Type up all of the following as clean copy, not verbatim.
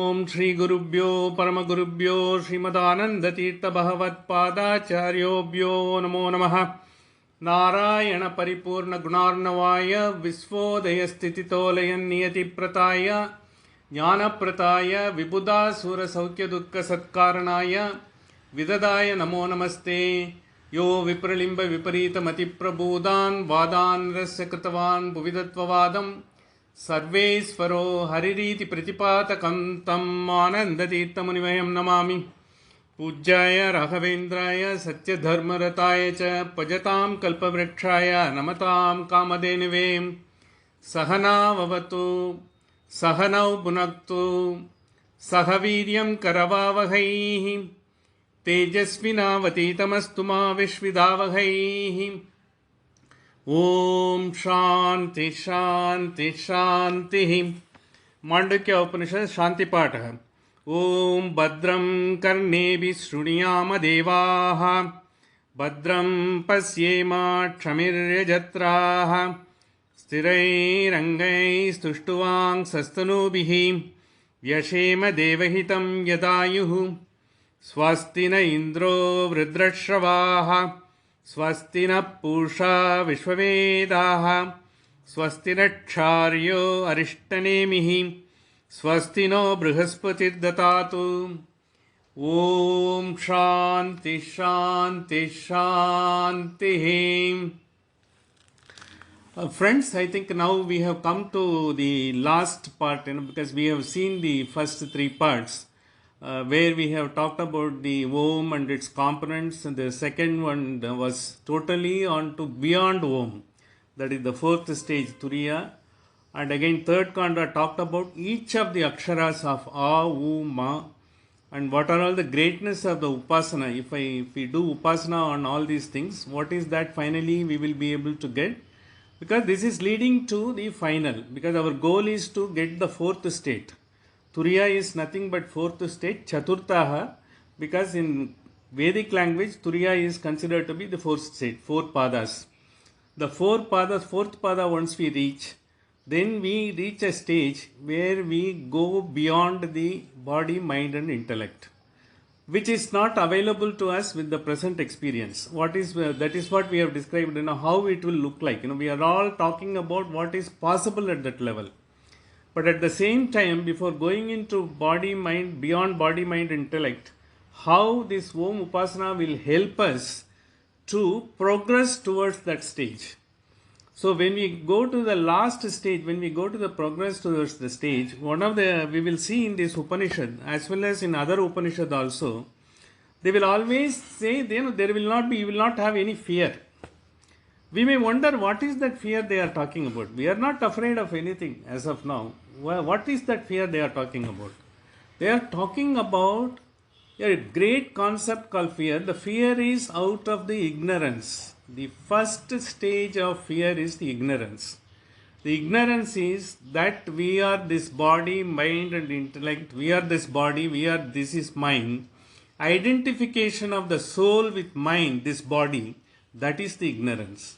ओम श्री गुरुभ्यो परम गुरुभ्यो श्रीमदानंद तीर्थ भगवत पादाचार्योभ्यो नमो नमः। नारायण परिपूर्ण गुणार्णवाय विश्वोदय स्थितितोलय नियति प्रताय ज्ञान प्रताय विबुधा सुर सौख्य दुःख सत्कारणाय विददाय नमो नमस्ते। यो विप्रलिंब विपरीत मति प्रबोधान वादान रस्य कृतवान भुविदत्ववादम सर्वेश्वरो हरिरीति प्रतिपातकं तम् आनन्दतीर्थमुनिमयं नमामि। पूज्याय राघवेन्द्राय सत्यधर्मरताय च भजतां कल्पवृक्षाय नमतां कामधेनवे। सहनाववतु सहनौ भुनक्तु सह वीर्यं करवावहै तेजस्विनावतीतमस्तु मा विद्विषावहै। ओम शांति शांति शांति। मांडुक्य उपनिषद शांति पाठ। ओम भद्रं कर्णेभिः शृणुयाम देवाः भद्रं पश्येमाक्षभिर्यजत्राः स्थिरैरङ्गैस्तुष्टुवांसस्तनूभिः व्यशेम देवहितं यदायुः। स्वस्ति न इन्द्रो वृद्धश्रवाः स्वस्ति न पूषा विश्ववेदाः स्वस्ति न क्षार्यो अरिष्टनेमिः स्वस्ति नो बृहस्पतिर्दधातु। ओम शांति शांति शांति। Friends, I think now we have come to the last part, because we have seen the first three parts. Where we have talked about the Om and its components, and the second one was totally on to beyond Om, that is the fourth stage, Turiya. And again third kanda talked about each of the aksharas of A, U, Ma, and what are all the greatness of the Upasana. If we do Upasana on all these things, what is that finally we will be able to get? Because this is leading to the final, because our goal is to get the fourth state. Turiya is nothing but fourth state, Chaturtaha, because in Vedic language, Turiya is considered to be the fourth state, four padas. The four padas, fourth pada once we reach, then we reach a stage where we go beyond the body, mind and intellect, which is not available to us with the present experience. That is what we have described, how it will look like. We are all talking about what is possible at that level. But at the same time, before going into body, mind, beyond body, mind, intellect, how this Om Upasana will help us to progress towards that stage. So when we go to the last stage, when we go to the progress towards the stage, we will see in this Upanishad, as well as in other Upanishad also, they will always say, you will not have any fear. We may wonder what is that fear they are talking about. We are not afraid of anything as of now. What is that fear they are talking about? They are talking about a great concept called fear. The fear is out of the ignorance. The first stage of fear is the ignorance. The ignorance is that we are this body, mind and intellect. We are this body, this is mind. Identification of the soul with mind, this body, that is the ignorance.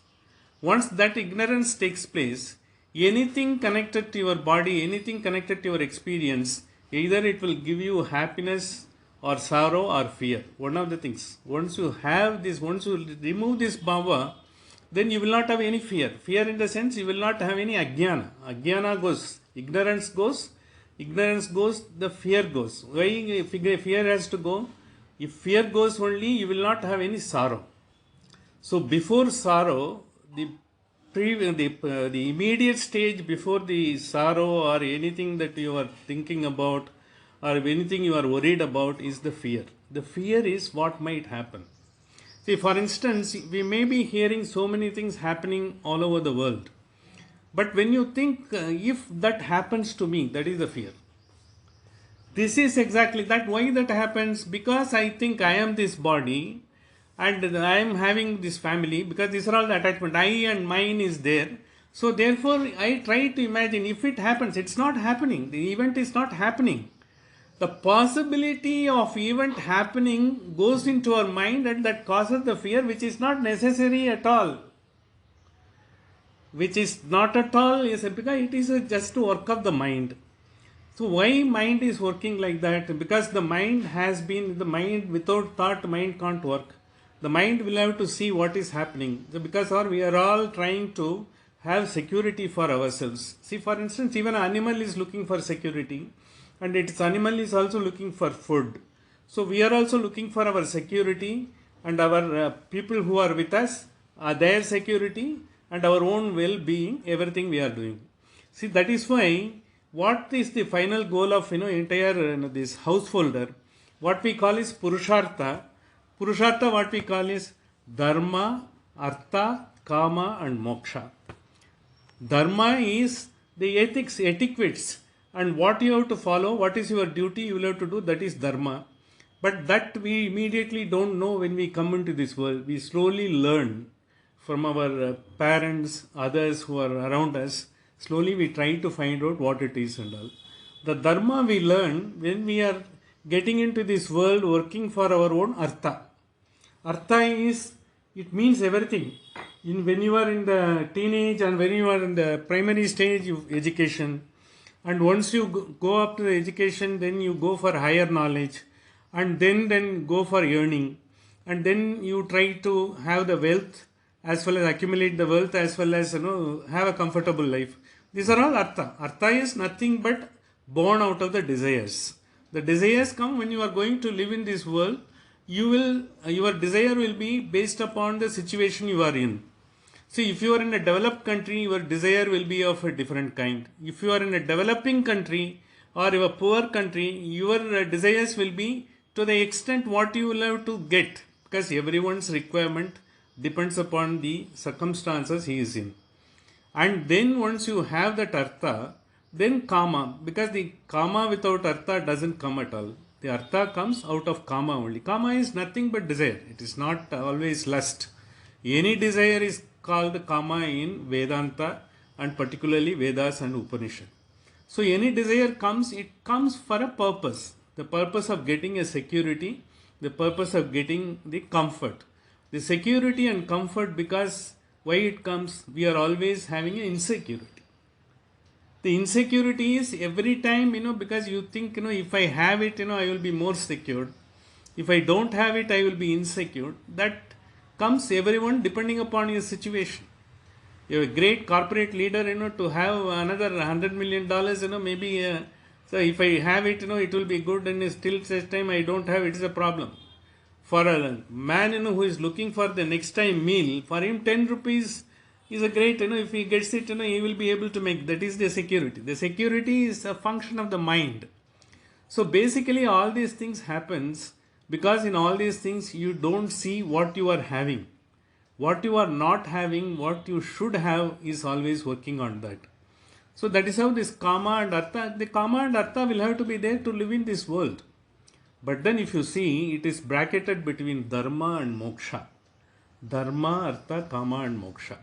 Once that ignorance takes place, anything connected to your body, anything connected to your experience, either it will give you happiness or sorrow or fear. One of the things. Once you have this, once you remove this bhava, then you will not have any fear. Fear in the sense you will not have any ajnana. Ajnana goes, ignorance goes, the fear goes. Why fear has to go? If fear goes only, you will not have any sorrow. So before sorrow, the immediate stage before the sorrow or anything that you are thinking about or anything you are worried about is the fear. The fear is what might happen. See, for instance, we may be hearing so many things happening all over the world. But when you think, if that happens to me, that is the fear. This is exactly that. Why that happens? Because I think I am this body, and I am having this family, because these are all the attachment. I and mine is there. So therefore, I try to imagine if it happens. It's not happening. The event is not happening. The possibility of event happening goes into our mind, and that causes the fear, which is not necessary at all. Which is not at all, because it is just to work of the mind. So why mind is working like that? Because the mind without thought, mind can't work. The mind will have to see what is happening. So because we are all trying to have security for ourselves. See, for instance, even an animal is looking for security, and its animal is also looking for food. So we are also looking for our security, and our people who are with us, their security and our own well-being, everything we are doing. See, that is why what is the final goal of entire this householder? What we call is purushartha. Purushartha, what we call is dharma, artha, kama, and moksha. Dharma is the ethics, etiquettes, and what you have to follow, what is your duty you will have to do, that is dharma. But that we immediately don't know when we come into this world. We slowly learn from our parents, others who are around us. Slowly we try to find out what it is and all. The dharma we learn when we are getting into this world working for our own artha. Artha is, it means everything. When you are in the teenage and when you are in the primary stage of education, and once you go up to the education, then you go for higher knowledge, and then go for earning, and then you try to have the wealth as well as accumulate the wealth as well as have a comfortable life. These are all artha. Artha is nothing but born out of the desires. The desires come when you are going to live in this world. Your desire will be based upon the situation you are in. See, if you are in a developed country, your desire will be of a different kind. If you are in a developing country or a poor country, your desires will be to the extent what you will have to get, because everyone's requirement depends upon the circumstances he is in. And then once you have that artha, then kama, because the kama without artha doesn't come at all. The artha comes out of kama only. Kama is nothing but desire. It is not always lust. Any desire is called kama in Vedanta, and particularly Vedas and Upanishads. So any desire comes, it comes for a purpose. The purpose of getting a security, the purpose of getting the comfort. The security and comfort, because why it comes, we are always having an insecurity. The insecurity is every time, because you think, if I have it, I will be more secured. If I don't have it, I will be insecure. That comes everyone depending upon your situation. You have a great corporate leader, to have another $100 million, maybe, so if I have it, it will be good, and still such time I don't have it, is a problem. For a man, who is looking for the next time meal, for him 10 rupees is a great, if he gets it, he will be able to make, that is the security. The security is a function of the mind. So basically all these things happens because in all these things you don't see what you are having. What you are not having, what you should have, is always working on that. So that is how this kama and artha, the kama and artha will have to be there to live in this world. But then if you see, it is bracketed between dharma and moksha. Dharma, artha, kama and moksha.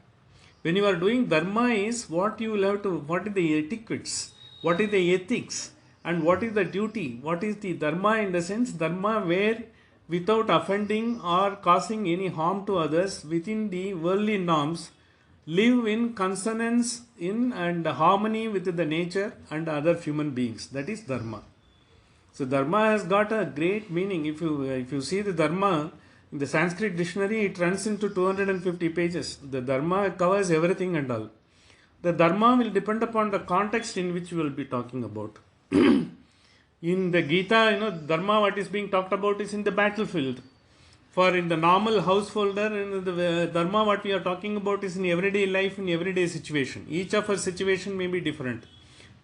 When you are doing dharma is what you will have to, what is the etiquettes, what is the ethics, and what is the duty, what is the dharma in the sense, dharma where without offending or causing any harm to others within the worldly norms, live in consonance in and harmony with the nature and other human beings. That is dharma. So dharma has got a great meaning. If you see the dharma in the Sanskrit dictionary, it runs into 250 pages. The dharma covers everything and all. The dharma will depend upon the context in which we will be talking about. In the Gita, dharma what is being talked about is in the battlefield. For in the normal householder, the dharma what we are talking about is in everyday life, in everyday situation. Each of our situation may be different.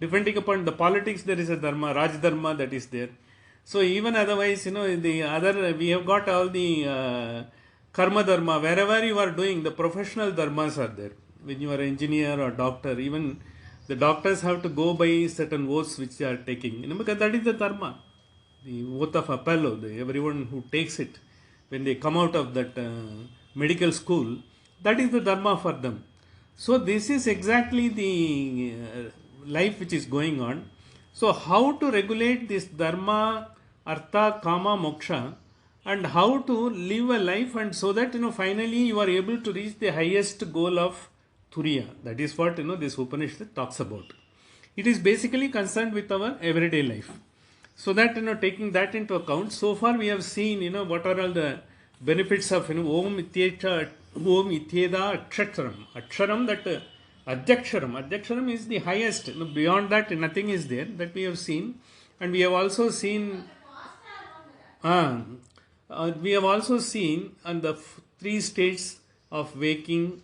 Depending upon the politics, there is a dharma, Raj dharma that is there. So even otherwise, the other, we have got all the karma dharma. Wherever you are doing, the professional dharmas are there. When you are an engineer or doctor, even the doctors have to go by certain oaths which they are taking. Because that is the dharma. The oath of Apollo, everyone who takes it, when they come out of that medical school, that is the dharma for them. So this is exactly the life which is going on. So how to regulate this dharma, artha, kama, moksha, and how to live a life, and so that finally you are able to reach the highest goal of thuriya. That is what this Upanishad talks about. It is basically concerned with our everyday life. So that, taking that into account, so far we have seen, what are all the benefits of, Om Ityeta, Om Ityeda Aksharam. Aksharam, that Adyaksharam is the highest. Beyond that, nothing is there, that we have seen. And we have also seen, on the three states of waking,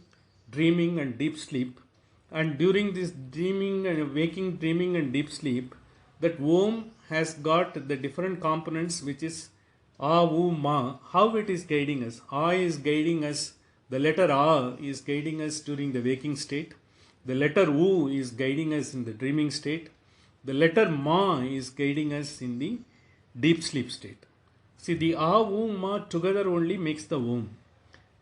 dreaming and deep sleep. And during this dreaming and waking, dreaming and deep sleep, that Om has got the different components, which is A, U, Ma, how it is guiding us. A is guiding us, the letter A is guiding us during the waking state. The letter U is guiding us in the dreaming state. The letter Ma is guiding us in the deep sleep state. See, the A, U, Ma together only makes the Om.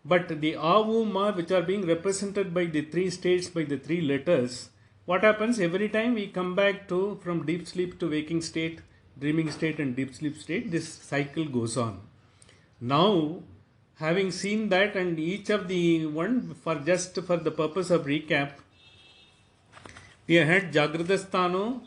But the A, U, Ma, which are being represented by the three states, by the three letters, what happens every time we come back to from deep sleep to waking state, dreaming state and deep sleep state, this cycle goes on. Now, having seen that, and each of the one, for the purpose of recap, we had Jagradasthano,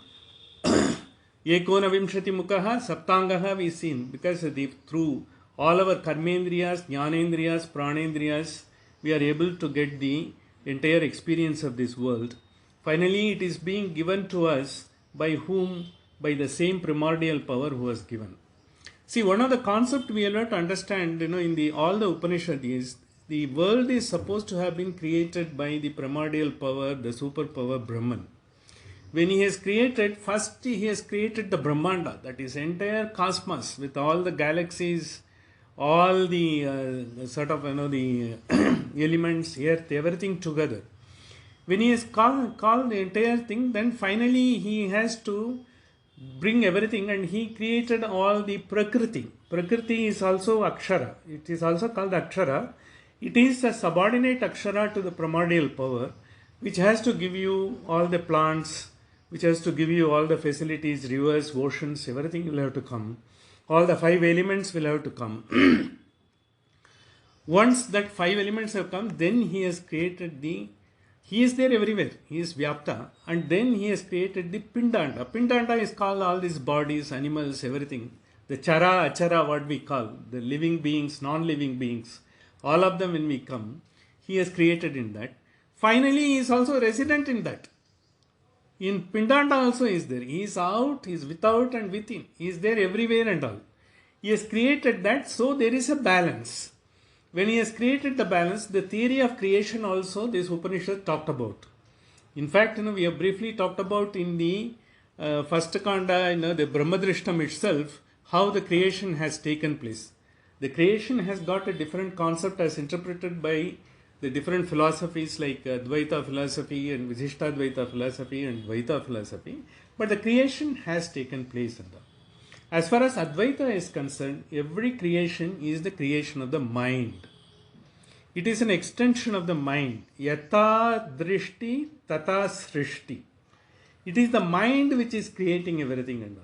Ekonavimshati Mukaha, Saptangaha we seen, because through all our karmendriyas, jnanendriyas, pranendriyas, we are able to get the entire experience of this world. Finally, it is being given to us by whom? By the same primordial power who was given. See, one of the concepts we have to understand, in all the Upanishads is, the world is supposed to have been created by the primordial power, the superpower Brahman. When he has created, first he has created the Brahmanda, that is entire cosmos with all the galaxies, all the the elements, earth, everything together. When he has called the entire thing, then finally he has to bring everything, and he created all the Prakriti. Prakriti is also Akshara. It is also called Akshara. It is a subordinate Akshara to the primordial power, which has to give you all the plants, which has to give you all the facilities, rivers, oceans, everything will have to come. All the five elements will have to come. Once that five elements have come, then he has created he is there everywhere. He is Vyapta. And then he has created the Pindanda. Pindanda is called all these bodies, animals, everything. The Chara, Achara, what we call, the living beings, non-living beings. All of them when we come, he has created in that. Finally, he is also resident in that. In Pindanda also is there. He is out, he is without and within. He is there everywhere and all. He has created that, so there is a balance. When he has created the balance, the theory of creation also this Upanishad talked about. In fact, we have briefly talked about in the first kanda, the Brahmadrishtam itself, how the creation has taken place. The creation has got a different concept as interpreted by the different philosophies like Advaita philosophy and Vishishtadvaita philosophy and Dvaita philosophy. But the creation has taken place. As far as Advaita is concerned, every creation is the creation of the mind. It is an extension of the mind. Yata drishti tata srishti. It is the mind which is creating everything and all.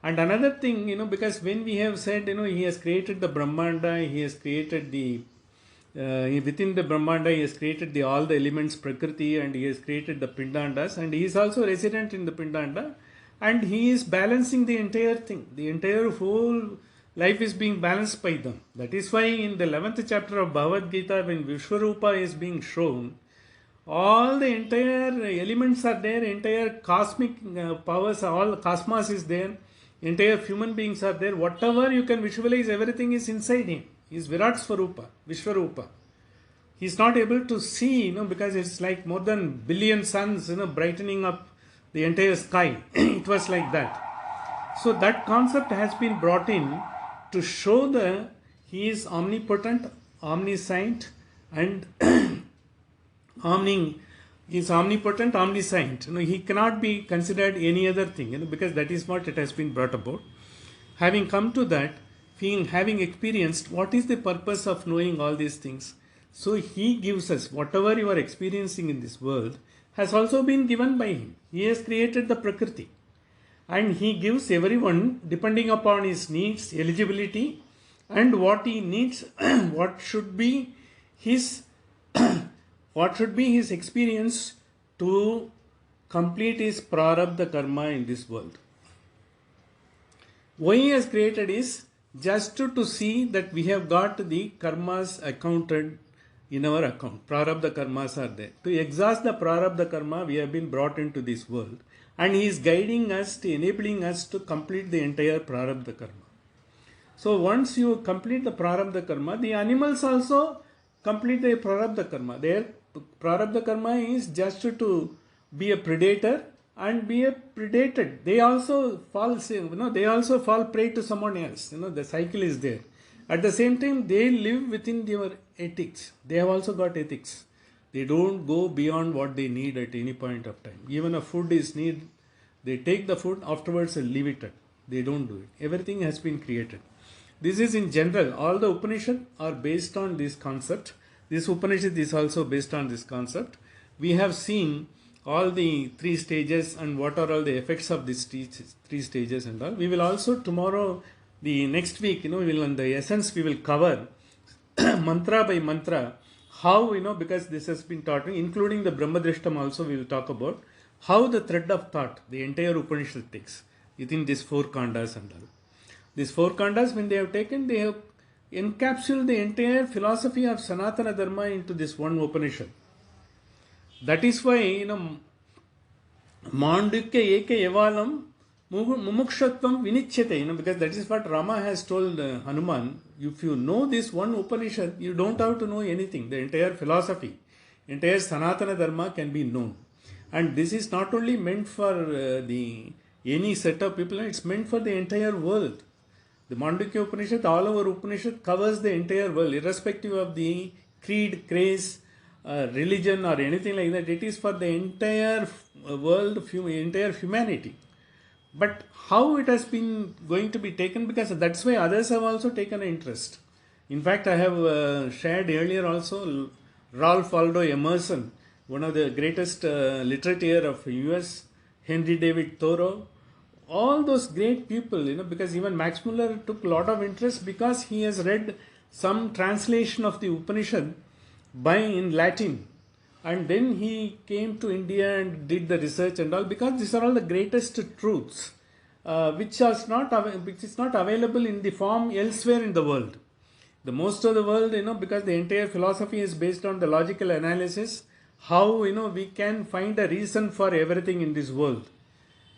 And another thing, because when we have said, he has created the Brahmanda, he has created within the Brahmanda, he has created all the elements, Prakriti, and he has created the Pindandas, and he is also resident in the Pindanda, and he is balancing the entire thing. The entire whole life is being balanced by them. That is why in the 11th chapter of Bhagavad Gita, when Vishwarupa is being shown, all the entire elements are there, entire cosmic powers, all cosmos is there, entire human beings are there. Whatever you can visualize, everything is inside him. He is Virat Swarupa, Vishwarupa. He is not able to see, because it's like more than billion suns, brightening up the entire sky. It was like that. So that concept has been brought in to show he is omnipotent, omniscient, and he is omnipotent, omniscient. He cannot be considered any other thing, because that is what it has been brought about. Having come to that, having experienced what is the purpose of knowing all these things, so he gives us whatever you are experiencing in this world has also been given by him. He has created the Prakriti, and he gives everyone depending upon his needs, eligibility, and what he needs, what should be his experience to complete his prarabdha karma in this world. Why he has created is just to see that we have got the karmas accounted in our account. Prarabdha karmas are there. To exhaust the prarabdha karma, we have been brought into this world. And he is guiding us, to enabling us to complete the entire prarabdha karma. So once you complete the prarabdha karma, the animals also complete their prarabdha karma. Their prarabdha karma is just to be a predator and be a predated. They also fall prey to someone else. The cycle is there. At the same time, they live within their ethics. They have also got ethics. They don't go beyond what they need at any point of time. Even if food is needed, they take the food afterwards and leave it. They don't do it. Everything has been created. This is in general. All the Upanishads are based on this concept. This Upanishad is also based on this concept. We have seen all the three stages and what are all the effects of these three stages and all. We will also tomorrow, the next week, we will on the essence, we will cover mantra by mantra how, because this has been taught, including the Brahmadrishtam also we will talk about how the thread of thought, the entire Upanishad takes within these four khandas and all. These four khandas, when they have taken, they have encapsulated the entire philosophy of Sanatana Dharma into this one Upanishad. That is why, Mandukya Eka Evalam Mumukshatvam Vinichyate, because that is what Rama has told Hanuman. If you know this one Upanishad, you don't have to know anything. The entire philosophy, entire Sanatana Dharma can be known. And this is not only meant for any set of people, it's meant for the entire world. The Mandukya Upanishad, all our Upanishad covers the entire world, irrespective of the creed, craze, religion or anything like that. It is for the entire world, entire humanity. But how it has been going to be taken, because that's why others have also taken an interest. In fact, I have shared earlier also Ralph Waldo Emerson, one of the greatest literature of US, Henry David Thoreau, all those great people, because even Max Muller took a lot of interest because he has read some translation of the Upanishad in Latin. And then he came to India and did the research and all, because these are all the greatest truths, which is not available in the form elsewhere in the world. The most of the world, because the entire philosophy is based on the logical analysis, how, we can find a reason for everything in this world.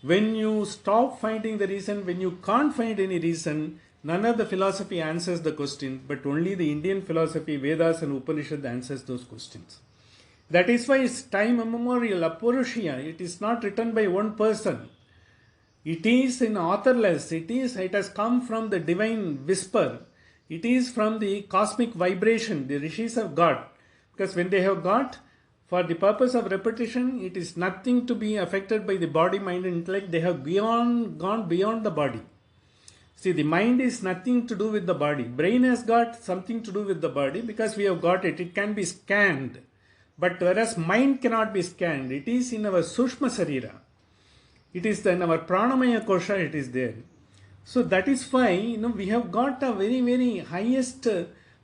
When you stop finding the reason, when you can't find any reason, none of the philosophy answers the question, but only the Indian philosophy, Vedas and Upanishad answers those questions. That is why it's time immemorial, Apurushiya. It is not written by one person. It is in authorless. It has come from the divine whisper. It is from the cosmic vibration the rishis have got. Because when they have got, for the purpose of repetition, it is nothing to be affected by the body, mind and intellect. They have gone beyond the body. See, the mind is nothing to do with the body. Brain has got something to do with the body because we have got it. It can be scanned. But whereas mind cannot be scanned, it is in our Sushma Sarira. It is in our Pranamaya Kosha, it is there. So that is why, we have got a very, very highest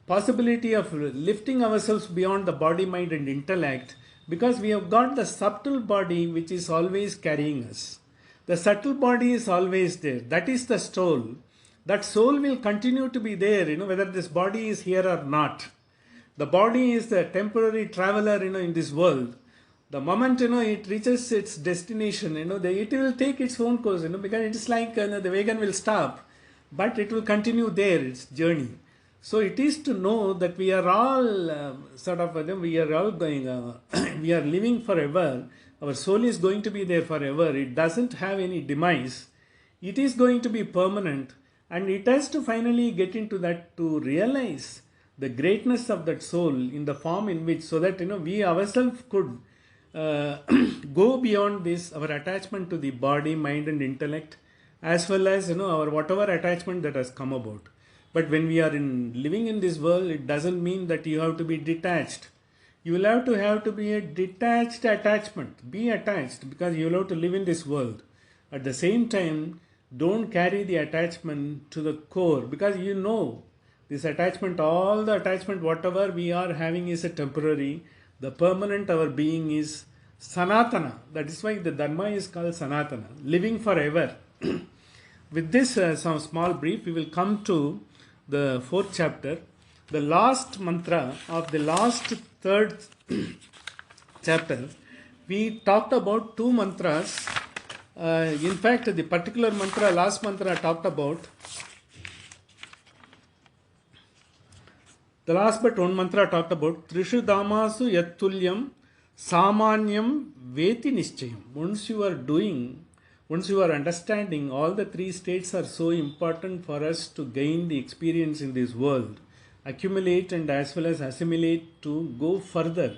possibility of lifting ourselves beyond the body, mind and intellect, because we have got the subtle body which is always carrying us. The subtle body is always there. That is the soul. That soul will continue to be there, whether this body is here or not. The body is the temporary traveler, in this world. The moment, it reaches its destination, it will take its own course, because it is like the wagon will stop, but it will continue there, its journey. So it is to know that we are all we are all going, we are living forever. Our soul is going to be there forever. It doesn't have any demise. It is going to be permanent. And it has to finally get into that to realize the greatness of that soul in the form in which, so that, we ourselves could go beyond this, our attachment to the body, mind and intellect, as well as, our whatever attachment that has come about. But when we are living in this world, it doesn't mean that you have to be detached. You will have to be a detached attachment. Be attached because you will have to live in this world. At the same time, don't carry the attachment to the core, because this attachment, all the attachment, whatever we are having is a temporary. The permanent, our being is Sanatana. That is why the Dharma is called Sanatana, living forever. With this some small brief, we will come to the fourth chapter. The last mantra of the last third chapter, we talked about two mantras. In fact, the particular mantra, last mantra talked about, the last but one mantra talked about Trishu Damasu Yattulyam Samanyam Veti Nischayam. Once you are understanding, all the three states are so important for us to gain the experience in this world, accumulate and as well as assimilate to go further.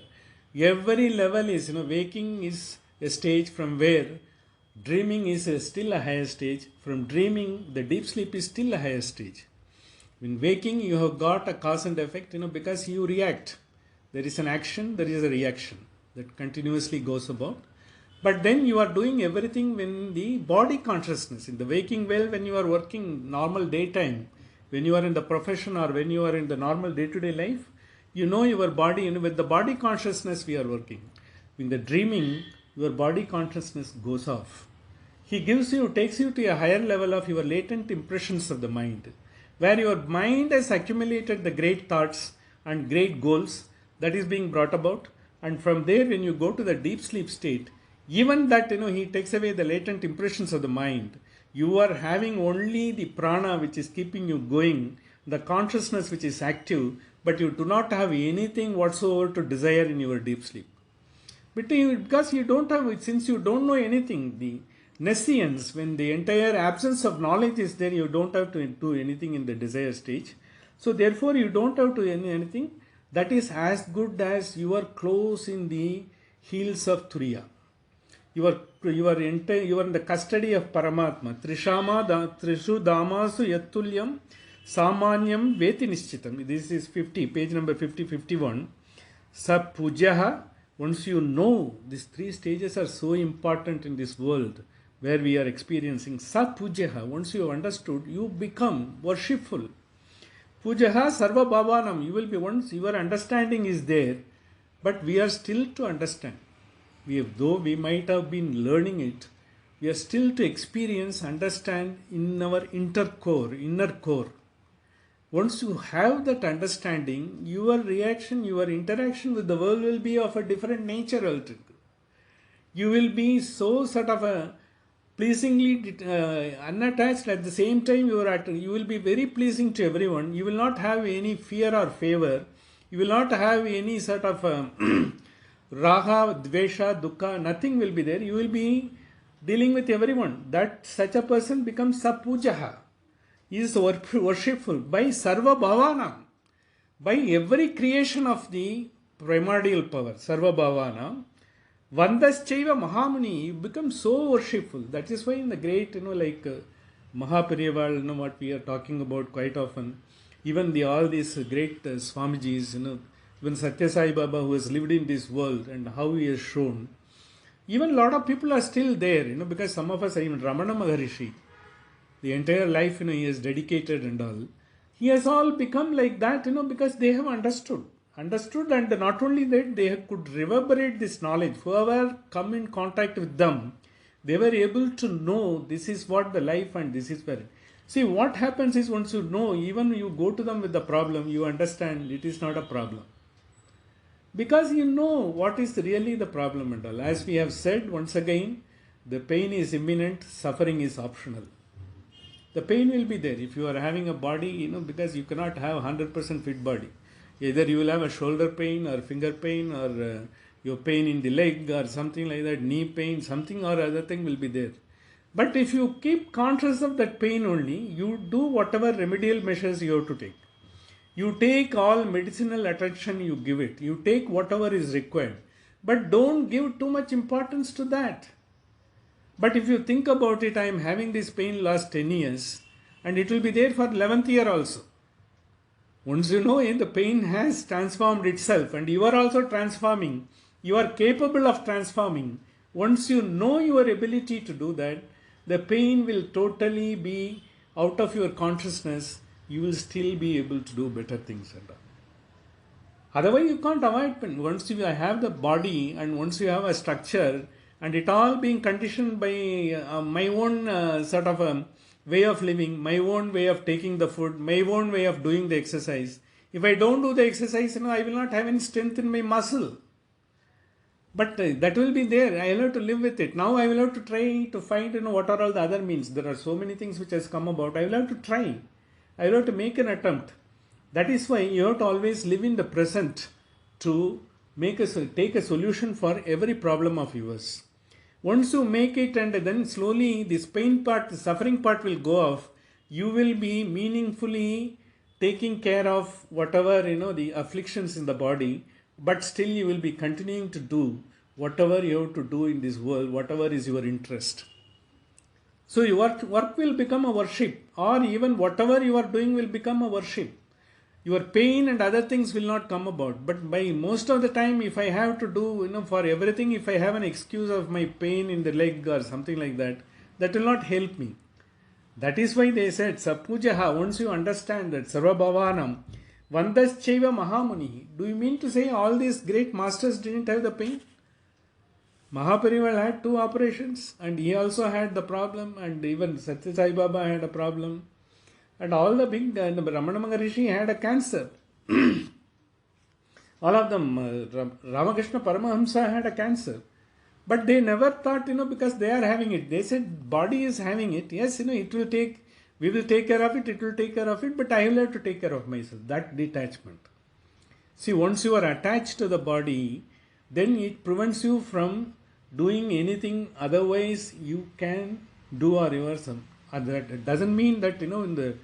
Every level is, waking is a stage from where dreaming is still a higher stage. From dreaming, the deep sleep is still a higher stage. In waking, you have got a cause and effect, because you react. There is an action, there is a reaction that continuously goes about. But then you are doing everything in the body consciousness. In the waking well, when you are working normal daytime, when you are in the profession or when you are in the normal day-to-day life, your body, with the body consciousness we are working. In the dreaming, your body consciousness goes off. He takes you to a higher level of your latent impressions of the mind, where your mind has accumulated the great thoughts and great goals that is being brought about. And from there, when you go to the deep sleep state, even that, he takes away the latent impressions of the mind. You are having only the prana which is keeping you going, the consciousness which is active, but you do not have anything whatsoever to desire in your deep sleep. Because you don't have, since you don't know anything, the nescience, when the entire absence of knowledge is there, you don't have to do anything in the desire stage. So therefore, you don't have to do anything. That is as good as you are close in the heels of Turiya. You are in the custody of Paramatma. Trishu Damasu Yattulyam Samanyam Veti Nishchitam. This is page number 50-51. Sa Pujaha. Once you know, these three stages are so important in this world where we are experiencing. Sa Pujaha. Once you have understood, you become worshipful. Pujaha Sarva Bhavanam. You will be, once your understanding is there, but we are still to understand. Though we might have been learning it, we are still to experience, understand in our inner core. Once you have that understanding, your reaction, your interaction with the world will be of a different nature altogether. You will be so sort of a pleasingly unattached. At the same time, you will be very pleasing to everyone. You will not have any fear or favor. You will not have any sort of raga, dvesha, dukkha, nothing will be there. You will be dealing with everyone. That such a person becomes sapujaha. He is worshipful by sarva bhavana, by every creation of the primordial power, sarva bhavana. Vandaschaiva mahamuni, you become so worshipful. That is why in the great, Mahaperiyval, what we are talking about quite often, even all these great Swamijis, even Satya Sai Baba, who has lived in this world and how he has shown, even a lot of people are still there, because some of us, even Ramana Maharishi, the entire life, he has dedicated and all. He has all become like that, because they have understood, and not only that, they could reverberate this knowledge. Whoever come in contact with them, they were able to know this is what the life and this is where. See, what happens is once you know, even you go to them with the problem, you understand it is not a problem. Because you know what is really the problem and all. As we have said once again, the pain is imminent, suffering is optional. The pain will be there if you are having a body, because you cannot have 100% fit body. Either you will have a shoulder pain or finger pain or your pain in the leg or something like that, knee pain, something or other thing will be there. But if you keep conscious of that pain only, you do whatever remedial measures you have to take. You take all medicinal attention, you give it. You take whatever is required. But don't give too much importance to that. But if you think about it, I am having this pain last 10 years and it will be there for 11th year also. Once you know the pain has transformed itself and you are also transforming, you are capable of transforming. Once you know your ability to do that, the pain will totally be out of your consciousness. You will still be able to do better things and all. Otherwise, you can't avoid pain. Once you have the body and once you have a structure, and it all being conditioned by my own sort of way of living, my own way of taking the food, my own way of doing the exercise. If I don't do the exercise, I will not have any strength in my muscle. But that will be there. I will have to live with it. Now I will have to try to find what are all the other means. There are so many things which has come about. I will have to try. I will have to make an attempt. That is why you have to always live in the present to take a solution for every problem of yours. Once you make it and then slowly this pain part, the suffering part will go off, you will be meaningfully taking care of whatever, the afflictions in the body, but still you will be continuing to do whatever you have to do in this world, whatever is your interest. So your work will become a worship, or even whatever you are doing will become a worship. Your pain and other things will not come about. But by most of the time, if I have to do, for everything, if I have an excuse of my pain in the leg or something like that, that will not help me. That is why they said, Sapujaha, once you understand that, Sarvabhavanam, Vandaschaiva Mahamuni. Do you mean to say all these great masters didn't have the pain? Mahaparival had 2 operations and he also had the problem, and even Satya Sai Baba had a problem. And all the big, Ramana Maharishi had a cancer. All of them, Ramakrishna Paramahamsa had a cancer. But they never thought, because they are having it. They said, body is having it. Yes, it will take, we will take care of it, it will take care of it, but I will have to take care of myself. That detachment. See, once you are attached to the body, then it prevents you from doing anything otherwise you can do or yourself. That doesn't mean that, in the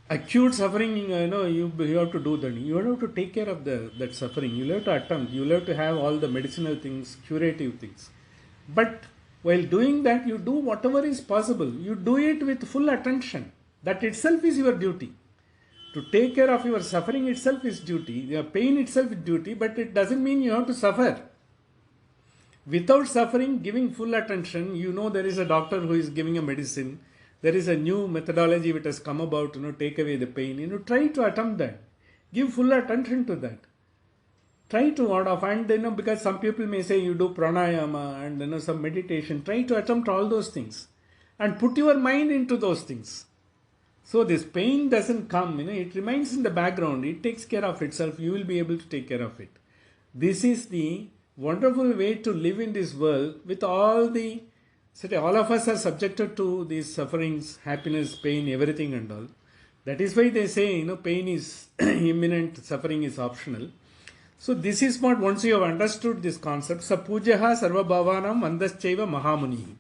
acute suffering, you have to do that. You have to take care of that suffering. You have to attempt. You have to have all the medicinal things, curative things. But while doing that, you do whatever is possible. You do it with full attention. That itself is your duty. To take care of your suffering itself is duty. Your pain itself is duty, but it doesn't mean you have to suffer. Without suffering, giving full attention, there is a doctor who is giving a medicine. There is a new methodology which has come about, take away the pain. Try to attempt that. Give full attention to that. Try to find, because some people may say you do pranayama and, some meditation. Try to attempt all those things. And put your mind into those things. So this pain doesn't come, it remains in the background. It takes care of itself. You will be able to take care of it. This is the wonderful way to live in this world with all of us are subjected to these sufferings, happiness, pain, everything and all. That is why they say, pain is imminent, suffering is optional. So this is what, once you have understood this concept, Sapujaha Sarvabhavanam Vandaschaiva Mahamuni.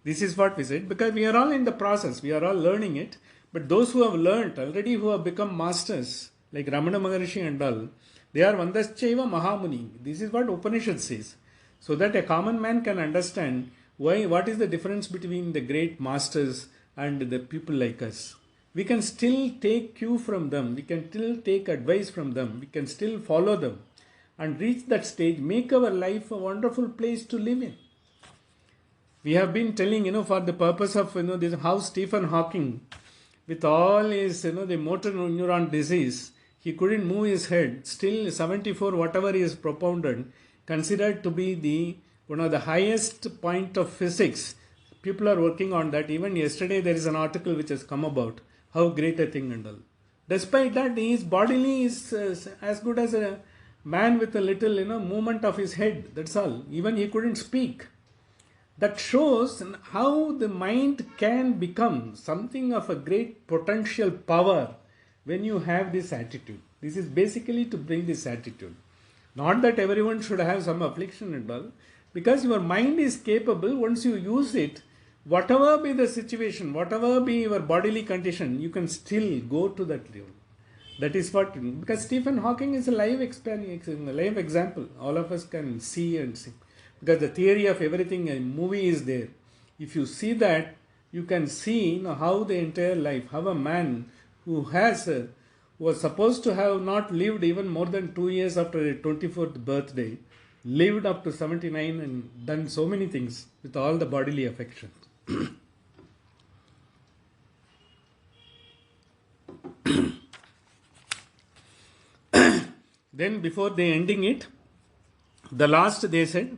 This is what we said, because we are all in the process, we are all learning it. But those who have learnt already, who have become masters, like Ramana Maharishi and all, they are Vandaschaiva Mahamuni. This is what Upanishad says. So that a common man can understand what is the difference between the great masters and the people like us. We can still take cue from them. We can still take advice from them. We can still follow them and reach that stage, make our life a wonderful place to live in. We have been telling, for the purpose of, this, how Stephen Hawking, with all his, the motor neuron disease, he couldn't move his head. Still 74, whatever he has propounded, considered to be one of the highest point of physics. People are working on that. Even yesterday there is an article which has come about how great a thing and all. Despite that, his bodily is as good as a man with a little, movement of his head. That's all. Even he couldn't speak. That shows how the mind can become something of a great potential power when you have this attitude. This is basically to bring this attitude. Not that everyone should have some affliction and all, because your mind is capable, once you use it, whatever be the situation, whatever be your bodily condition, you can still go to that level. That is what, because Stephen Hawking is a live example. All of us can see and see. Because the theory of everything, a movie is there. If you see that, you can see how the entire life, how a man who was supposed to have not lived even more than 2 years after his 24th birthday, lived up to 79 and done so many things with all the bodily affections. Then before they ending it, the last they said,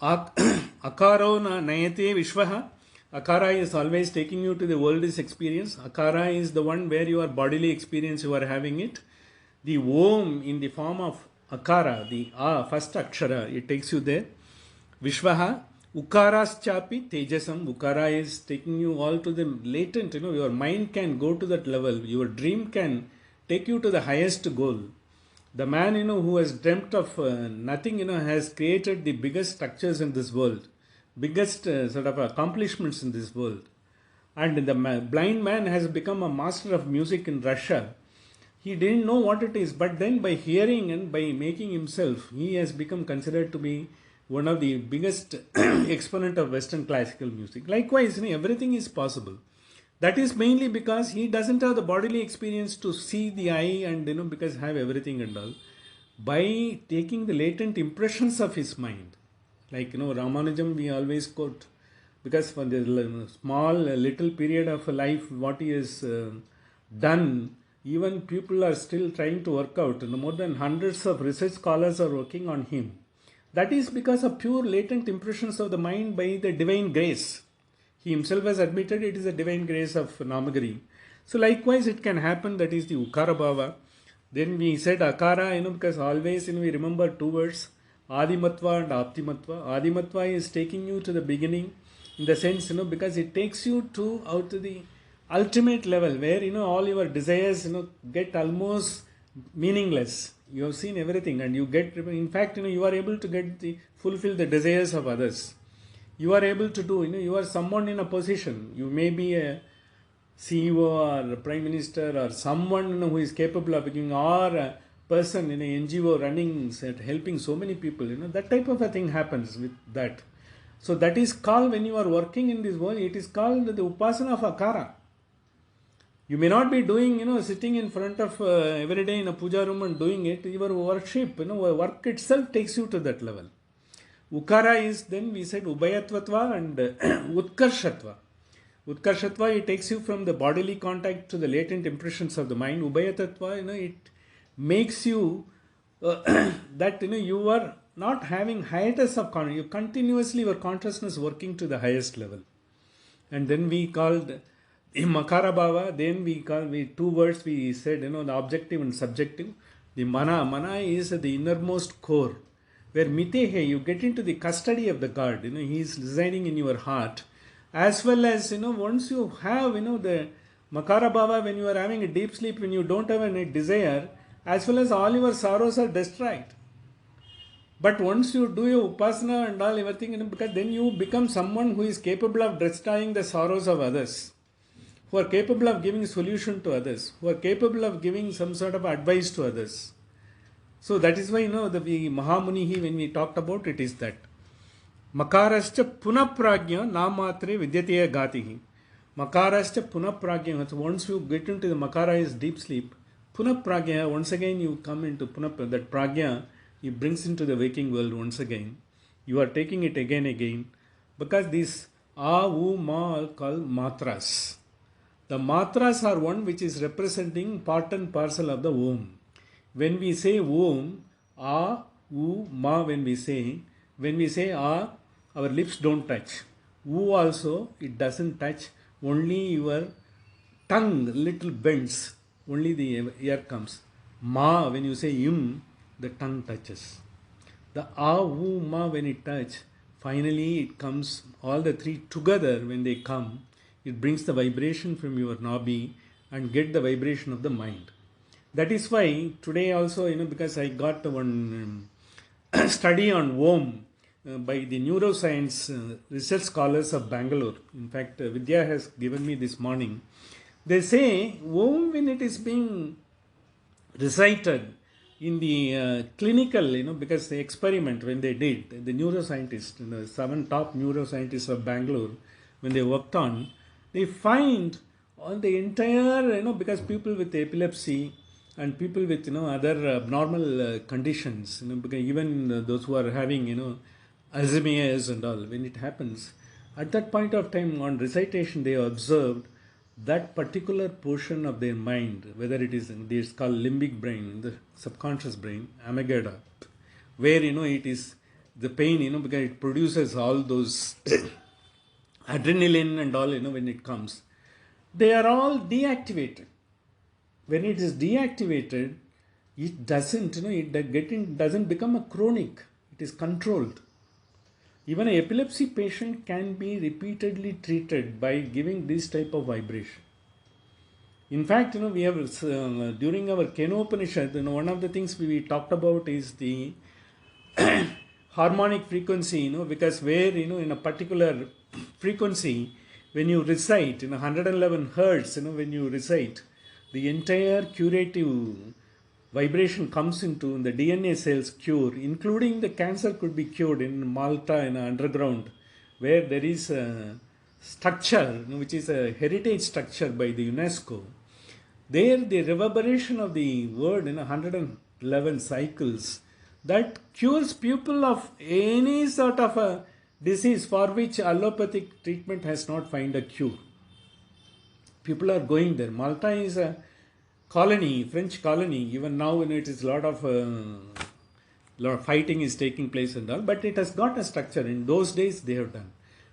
Akaro na nayate vishvaha. Akara is always taking you to the world's experience. Akara is the one where your bodily experience you are having it. The Om in the form of Akara, the first Akshara, it takes you there. Vishvaha, Ukaraschapi Tejasam. Ukara is taking you all to the latent, your mind can go to that level. Your dream can take you to the highest goal. The man, who has dreamt of nothing, has created the biggest structures in this world, biggest sort of accomplishments in this world. And the blind man has become a master of music in Russia. He didn't know what it is, but then by hearing and by making himself, he has become considered to be one of the biggest exponent of Western classical music. Likewise, everything is possible. That is mainly because he doesn't have the bodily experience to see the eye and because have everything and all. By taking the latent impressions of his mind, like Ramanujam we always quote, because for the small little period of life what he has done, even people are still trying to work out. More than hundreds of research scholars are working on him. That is because of pure latent impressions of the mind by the divine grace. He himself has admitted it is a divine grace of Namagiri. So likewise it can happen, that is the Ukara Bhava. Then we said Akara, because always we remember two words, Adimatva and Aptimatva. Adimatva is taking you to the beginning in the sense, because it takes you out to the ultimate level where, all your desires, get almost meaningless. You have seen everything and you get, in fact, you are able to fulfill the desires of others. You are able to do, you are someone in a position. You may be a CEO or a Prime Minister or someone who is capable of giving, or a person in an NGO running, helping so many people. That type of a thing happens with that. So that is called, when you are working in this world, it is called the Upasana of Akara. You may not be doing, sitting in front of every day in a puja room and doing it. Your worship, work itself takes you to that level. Ukara is, then we said Ubhayatvatva and Utkarshatva. Utkarshatva, it takes you from the bodily contact to the latent impressions of the mind. Ubhayatvatva, it makes you that, you are not having hiatus of consciousness. You continuously, your consciousness working to the highest level. And then we called Makara Bhava, then we two words we said, the objective and subjective. The Mana is the innermost core, where Mitehe, you get into the custody of the God, He is residing in your heart. As well as, once you have, the Makara Bhava, when you are having a deep sleep, when you don't have any desire, as well as all your sorrows are destroyed. But once you do your Upasana and all everything, because then you become someone who is capable of destroying the sorrows of others, who are capable of giving solution to others, who are capable of giving some sort of advice to others. So that is why, the Mahamunihi, when we talked about it, is that Makarascha punapragya namatre vidyate gatihi. Makarascha punapragya. So once you get into the Makara is deep sleep, punapragya, once again you come into punapragya, that pragya, it brings into the waking world once again. You are taking it again, because these A, U, Ma are called matras. The matras are one which is representing part and parcel of the Om. When we say Om, A, U, Ma, when we say A, our lips don't touch. U also, it doesn't touch. Only your tongue little bends. Only the air comes. Ma, when you say Im, the tongue touches. The A, U, Ma, when it touch, finally it comes, all the three together when they come, it brings the vibration from your nabi and get the vibration of the mind. That is why today also, because I got one study on Om by the neuroscience research scholars of Bangalore. In fact, Vidya has given me this morning. They say Om, when it is being recited in the clinical, because the experiment when they did, the neuroscientists, the 7 top neuroscientists of Bangalore, when they worked on, they find on the entire, because people with epilepsy and people with, other abnormal conditions, because even those who are having, Alzheimer's and all, when it happens, at that point of time on recitation, they observed that particular portion of their mind, whether it's called limbic brain, the subconscious brain, amygdala, where it is the pain, because it produces all those adrenaline and all, when it comes, they are all deactivated. When it is deactivated, it doesn't, doesn't become a chronic. It is controlled. Even an epilepsy patient can be repeatedly treated by giving this type of vibration. In fact, we have during our Keno Upanishad, one of the things we talked about is the harmonic frequency, because where, in a particular frequency, when you recite, 111 hertz, when you recite, the entire curative vibration comes into the DNA cells cure, including the cancer could be cured in Malta in underground, where there is a structure, which is a heritage structure by the UNESCO. There, the reverberation of the word in 111 cycles that cures people of any sort of a disease for which allopathic treatment has not found a cure. People are going there. Malta is a colony, French colony. Even now, it is a lot of fighting is taking place and all, but it has got a structure. In those days, they have done.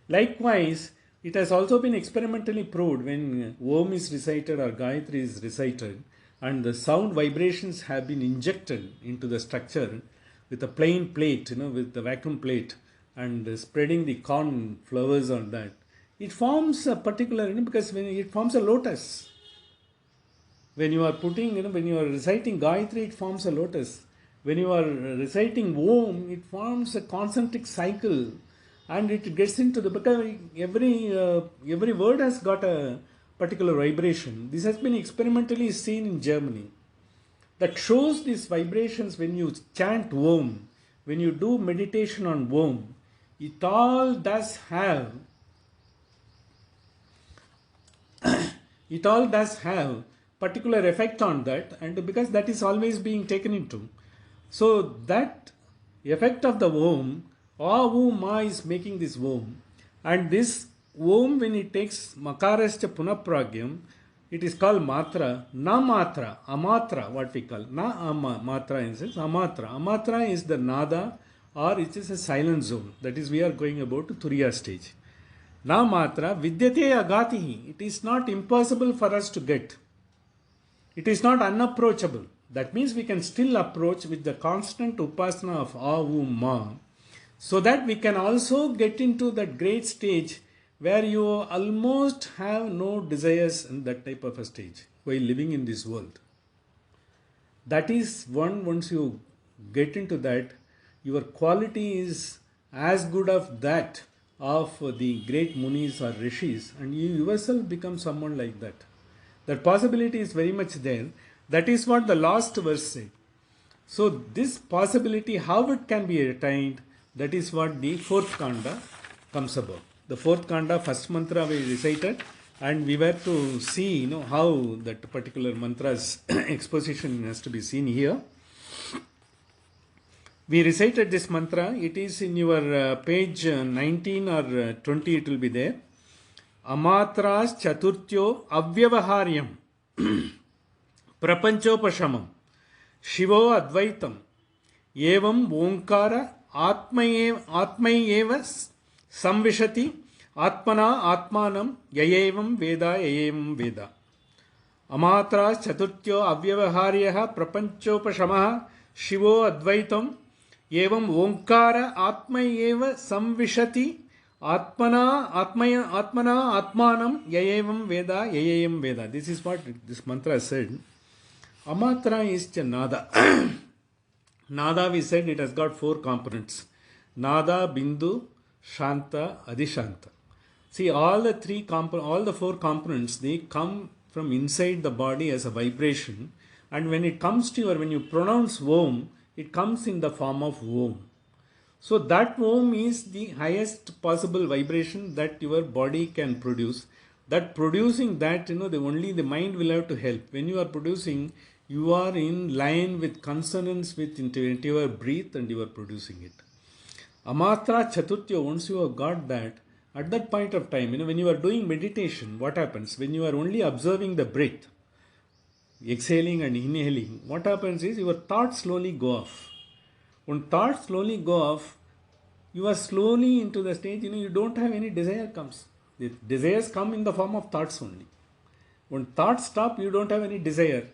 Likewise, it has also been experimentally proved when Om is recited or Gayatri is recited, and the sound vibrations have been injected into the structure with a plain plate, with the vacuum plate, and spreading the corn flowers on that. It forms a particular, because when it forms a lotus. When you are putting, when you are reciting Gayatri, it forms a lotus. When you are reciting Om, it forms a concentric cycle, and it gets into the, because every word has got a particular vibration. This has been experimentally seen in Germany. That shows these vibrations when you chant Om, when you do meditation on Om, it all does have particular effect on that, and because that is always being taken into. So that effect of the Om, Om Ma is making this Om, and this Om, when it takes Makarascha Punapragyam, it is called Matra, Na Matra, Amatra, what we call, Na Ama, Matra in sense, Amatra. Amatra is the Nada, or it is a silent zone. That is, we are going about to Turiya stage. Na Matra, Vidyate Agatihi, it is not impossible for us to get. It is not unapproachable. That means we can still approach with the constant upasana of Aum Ma, so that we can also get into that great stage where you almost have no desires in that type of a stage while living in this world. That is once you get into that, your quality is as good of that of the great munis or rishis, and you yourself become someone like that. That possibility is very much there. That is what the last verse said. So this possibility, how it can be attained, that is what the fourth kanda comes about. The fourth kanda, first mantra we recited, and we were to see, how that particular mantra's exposition has to be seen here. We recited this mantra. It is in your page 19 or 20, it will be there. Amatras chaturtyo avyavaharyam prapanchopashamam shivo advaitam evam onkara atmayeva samvishati atmana atmanam yayevam veda. Amatras chaturtyo avyavaharyah prapanchopashamah shivo advaitam evam onkara atmayeva samvishati Atmana Atmanam Yayevam Veda. This is what this mantra said. Amatra is the Nada. Nada, we said, it has got four components. Nada, Bindu, Shanta, Adishanta. See, all the four components, they come from inside the body as a vibration, and when it comes to when you pronounce Om, it comes in the form of Om. So that Om is the highest possible vibration that your body can produce. That producing that, only the mind will have to help. When you are producing, you are in line with consonance with into your breath, and you are producing it. Amatra Chaturtya, once you have got that, At that point of time, when you are doing meditation, what happens? When you are only observing the breath, exhaling and inhaling, what happens is your thoughts slowly go off. When thoughts slowly go off, you are slowly into the stage, you don't have any desire comes. The desires come in the form of thoughts only. When thoughts stop, you don't have any desire.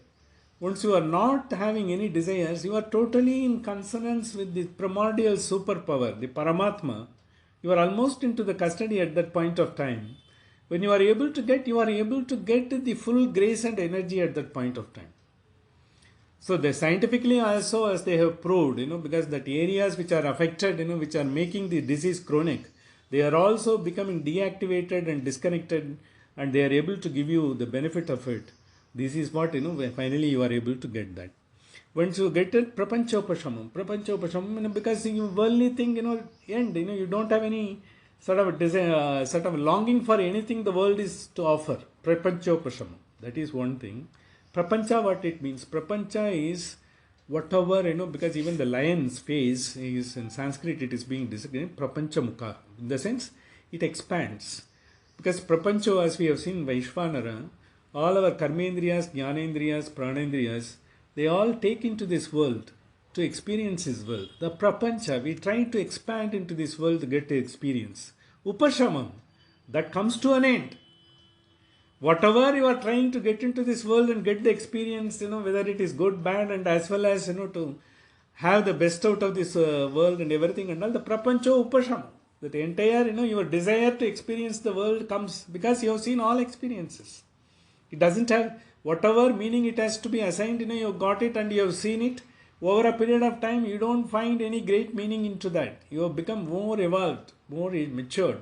Once you are not having any desires, you are totally in consonance with the primordial superpower, the Paramatma. You are almost into the custody at that point of time. When you are able to get the full grace and energy at that point of time. So they scientifically also, as they have proved, because that areas which are affected, which are making the disease chronic, they are also becoming deactivated and disconnected, and they are able to give you the benefit of it. This is what, finally you are able to get that. Once you get it, prapanchopashamam, because you worldly thing, end, you don't have any sort of desire, sort of longing for anything the world is to offer. Prapanchopashamam. That is one thing. Prapancha, what it means? Prapancha is whatever, because even the lion's face is in Sanskrit, it is being designated Prapancha Mukha. In the sense, it expands. Because Prapancho, as we have seen Vaishvanara, all our karmendriyas, jnanendriyas, pranendriyas, they all take into this world to experience this world. The Prapancha, we try to expand into this world to get the experience. Upashamam, that comes to an end. Whatever you are trying to get into this world and get the experience, whether it is good, bad, and as well as, to have the best out of this world and everything and all, the prapancho upasham, that entire, your desire to experience the world comes because you have seen all experiences. It doesn't have whatever meaning it has to be assigned, you have got it and you have seen it. Over a period of time, you don't find any great meaning into that. You have become more evolved, more matured.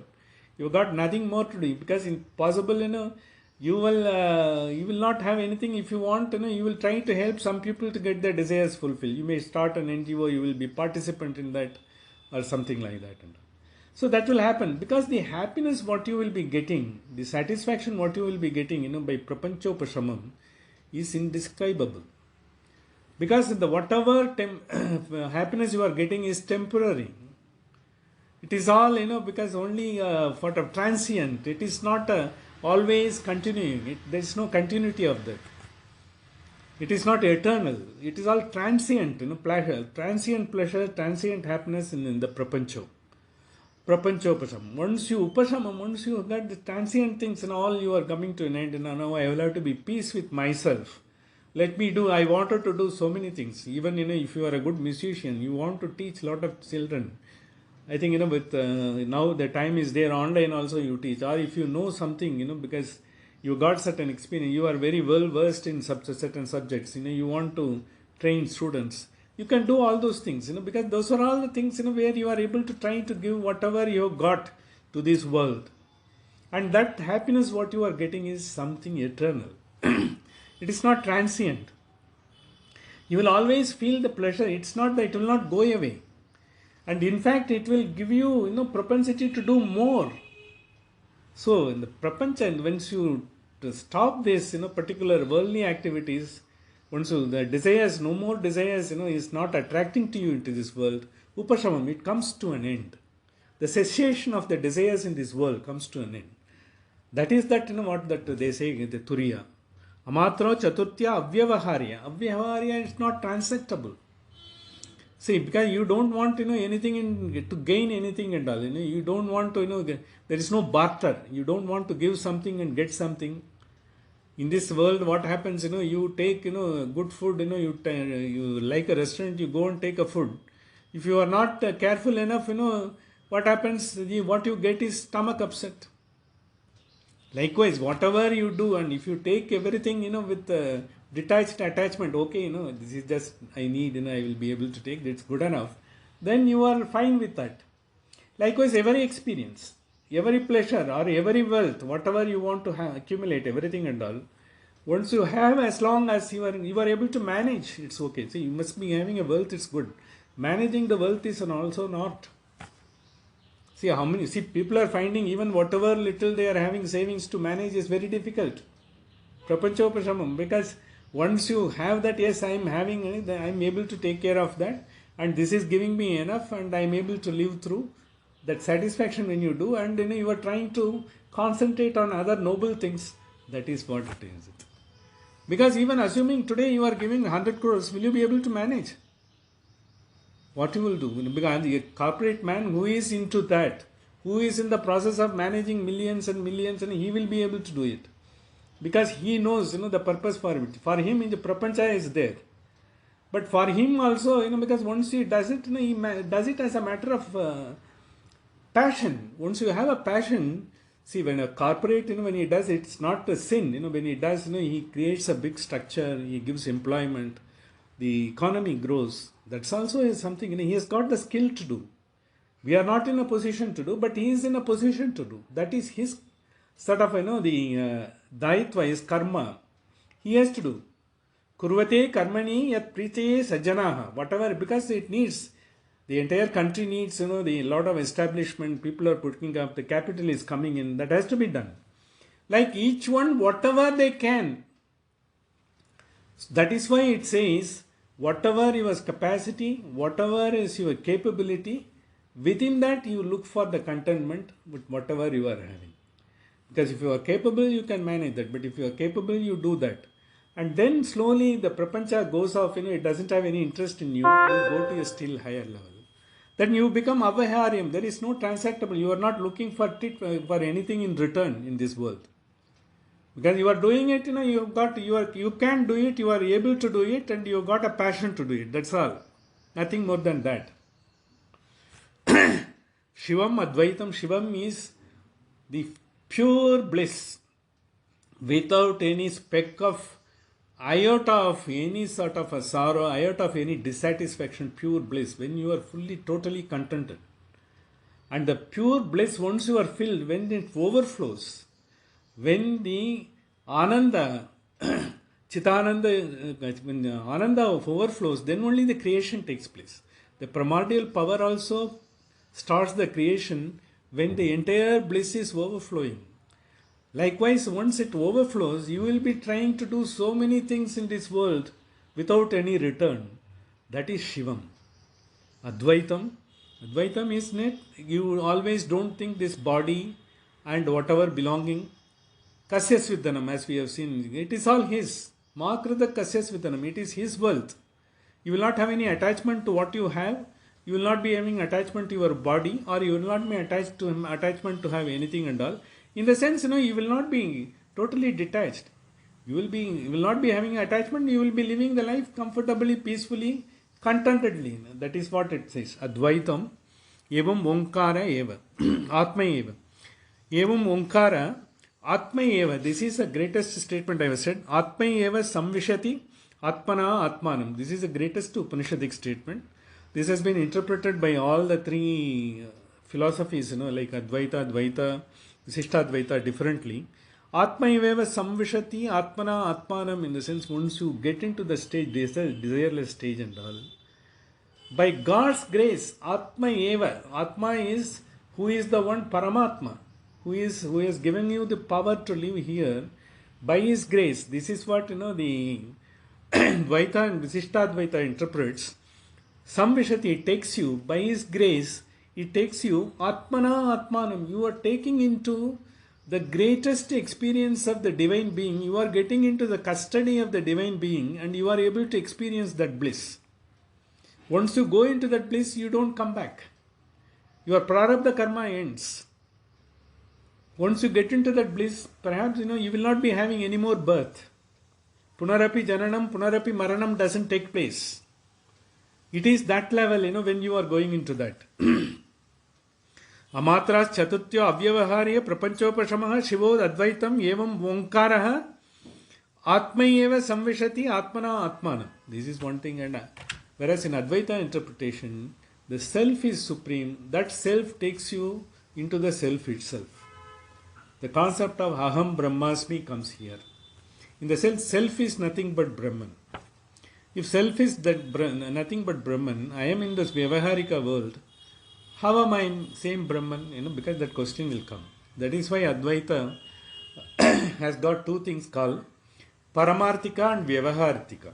You have got nothing more to do because impossible, you will not have anything. If you want, you will try to help some people to get their desires fulfilled. You may start an NGO, you will be participant in that or something like that. So that will happen because the happiness what you will be getting, the satisfaction what you will be getting, by prapanchopashamam is indescribable. Because the whatever happiness you are getting is temporary. It is all, because only sort of transient. It is not always continuing. There is no continuity of that. It is not eternal. It is all transient, pleasure, transient happiness in the prapancho. Prapanchopasam. Once you got the transient things and all, you are coming to an end. Now I will have to be peace with myself. I wanted to do so many things. Even, if you are a good musician, you want to teach a lot of children. I think, with now the time is there, online also you teach. Or if you know something, because you got certain experience, you are very well versed in certain subjects, you want to train students. You can do all those things, because those are all the things, where you are able to try to give whatever you have got to this world. And that happiness what you are getting is something eternal. It is not transient. You will always feel the pleasure. It's not that it will not go away. And in fact, it will give you, propensity to do more. So, in the prapancha, once you stop this, particular worldly activities, once the desires, no more desires, is not attracting to you into this world, upashamam, it comes to an end. The cessation of the desires in this world comes to an end. That is that, what that they say, the turiya. Amatra chaturtya avyavaharya. Avyavaharya is not transactable. See, because you don't want, anything to gain anything and all. You don't want to, there is no barter. You don't want to give something and get something. In this world, what happens, you take, good food, you like a restaurant, you go and take a food. If you are not careful enough, what happens, what you get is stomach upset. Likewise, whatever you do, and if you take everything, with detached attachment, okay, this is just, I need, I will be able to take, it's good enough, then you are fine with that. Likewise, every experience, every pleasure or every wealth, whatever you want to accumulate, everything and all, once you have, as long as you are able to manage, it's okay. See, you must be having a wealth, it's good. Managing the wealth is also not. See, people are finding even whatever little they are having savings to manage is very difficult. Prapanchopashamam, because once you have that, yes, I am having, I am able to take care of that, and this is giving me enough, and I am able to live through. that satisfaction when you do, and you are trying to concentrate on other noble things. That is what it is. Because even assuming today you are giving 100 crores, will you be able to manage? What you will do? Because a corporate man who is into that, who is in the process of managing millions and millions, and he will be able to do it. Because he knows, the purpose for it. For him, the prapancha is there. But for him also, because once he does it, he does it as a matter of passion. Once you have a passion, see, when a corporate, when he does it, it's not a sin. When he does, he creates a big structure, he gives employment, the economy grows. That's also is something, he has got the skill to do. We are not in a position to do, but he is in a position to do. That is his sort of, the daitva, his karma. He has to do. Kurvate karmani yat prite sajjanaha. Whatever, because it needs, the entire country needs, the lot of establishment, people are putting up, the capital is coming in, that has to be done. Like each one, whatever they can. That is why it says, whatever your capacity, whatever is your capability, within that you look for the contentment with whatever you are having. Because if you are capable, you can manage that. But if you are capable, you do that. And then slowly the prapancha goes off, it doesn't have any interest in you. You go to a still higher level. Then you become avaharyam. There is no transactable. You are not looking for anything in return in this world. Because you are doing it, you can do it, you are able to do it, and you got a passion to do it. That's all. Nothing more than that. Shivam Advaitam. Shivam is the pure bliss without any speck of iota of any sort of a sorrow, iota of any dissatisfaction, pure bliss, when you are fully, totally contented. And the pure bliss, once you are filled, when it overflows, when the Ananda, Chitananda, when the Ananda overflows, then only the creation takes place. The primordial power also starts the creation when the entire bliss is overflowing. Likewise, once it overflows, you will be trying to do so many things in this world without any return. That is Shivam. Advaitam. Advaitam is net. You always don't think this body and whatever belonging. Kasyasvidhanam, as we have seen, it is all his. Makrita Kasyasvidhanam, it is his wealth. You will not have any attachment to what you have. You will not be having attachment to your body, or you will not be attached to him, attachment to have anything and all. In the sense, you will not be totally detached. You will not be having attachment. You will be living the life comfortably, peacefully, contentedly. That is what it says. Advaitam, evam onkara eva, atma eva. Evam onkara, atma eva. This is the greatest statement I have said. Atma eva samvishati, atmana atmanam. This is the greatest Upanishadic statement. This has been interpreted by all the three philosophies, like Advaita, Advaita, Visishtadvaita differently. Atma eva samvishati atmana atmanam, in the sense, once you get into the stage, desireless stage and all. By God's grace, Atma eva, Atma is who is the one Paramatma, who has given you the power to live here. By his grace, this is what the Dvaita and Visishtadvaita interprets. Samvishati takes you, by his grace, it takes you, Atmana Atmanam, you are taking into the greatest experience of the Divine Being, you are getting into the custody of the Divine Being, and you are able to experience that bliss. Once you go into that bliss, you don't come back. Your prarabdha karma ends. Once you get into that bliss, perhaps you will not be having any more birth. Punarapi Jananam, Punarapi Maranam doesn't take place. It is that level, when you are going into that. Amatras Chatutya Avyavaharya Prapanchopashamaha Shivod Advaitam Evam Onkaraha Atma Eva Samvishati Atmana Atmana. This is one thing, and whereas in Advaita interpretation, the self is supreme. That self takes you into the self itself. The concept of Aham Brahmasmi comes here. In the sense, self is nothing but Brahman. If self is nothing but Brahman, I am in this Vyavaharika world. How am I same Brahman? Because that question will come. That is why Advaita has got two things called Paramarthika and Vyavahartika.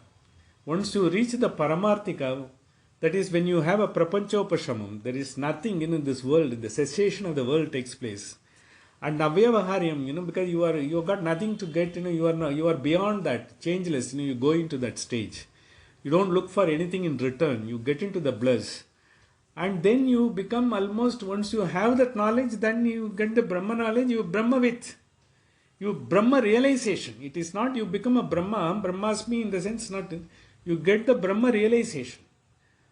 Once you reach the Paramarthika, That is, when you have a prapanchopashamam, there is nothing in this world, the cessation of the world takes place. And avyavaharyam, because you got nothing to get, you are beyond that, changeless, you go into that stage. You don't look for anything in return, you get into the bliss. And then you become almost, once you have that knowledge, then you get the Brahma knowledge, you Brahmavit. You Brahma realization. It is not you become a Brahma, Brahmasmi in the sense not, you get the Brahma realization.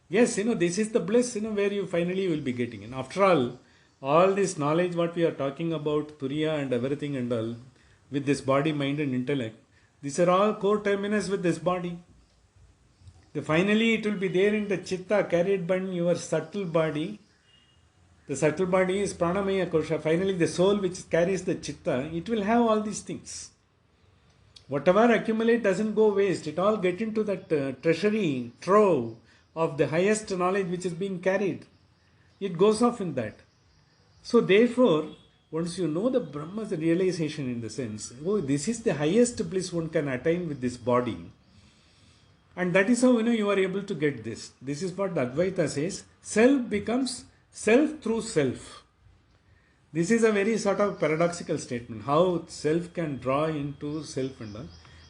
Yes, this is the bliss, where you finally will be getting. And after all this knowledge what we are talking about, Turiya and everything and all, with this body, mind and intellect, these are all co-terminus with this body. Finally it will be there in the Chitta, carried by your subtle body. The subtle body is Pranamaya Kosha. Finally the soul which carries the Chitta, it will have all these things. Whatever accumulate doesn't go waste. It all get into that treasury, trove of the highest knowledge which is being carried. It goes off in that. So therefore, once you know the Brahma's realization in the sense, this is the highest bliss one can attain with this body. And that is how you are able to get this. This is what the Advaita says. Self becomes self through self. This is a very sort of paradoxical statement. How self can draw into self and all.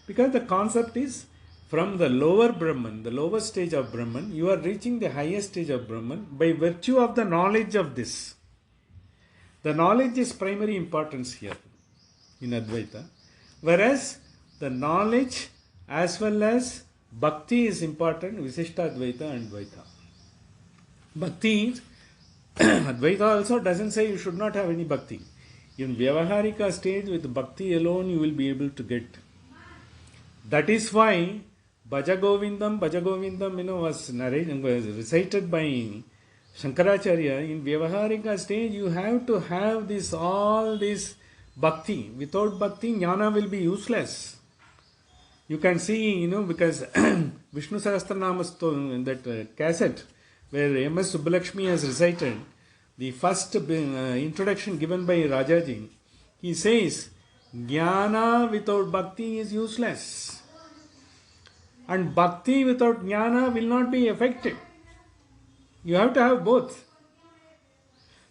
Because the concept is from the lower Brahman, the lower stage of Brahman, you are reaching the highest stage of Brahman by virtue of the knowledge of this. The knowledge is primary importance here in Advaita. Whereas the knowledge as well as Bhakti is important, Visishta Advaita and Dvaita. Bhakti is, Advaita also doesn't say you should not have any Bhakti. In Vyavaharika stage, with Bhakti alone you will be able to get. That is why Bhajagovindam was recited by Shankaracharya. In Vyavaharika stage, you have to have all this Bhakti. Without Bhakti, Jnana will be useless. You can see, because Vishnu Sahasranama, that cassette where M.S. Subbulakshmi has recited, the first introduction given by Rajaji, he says, Jnana without Bhakti is useless. And Bhakti without Jnana will not be effective. You have to have both.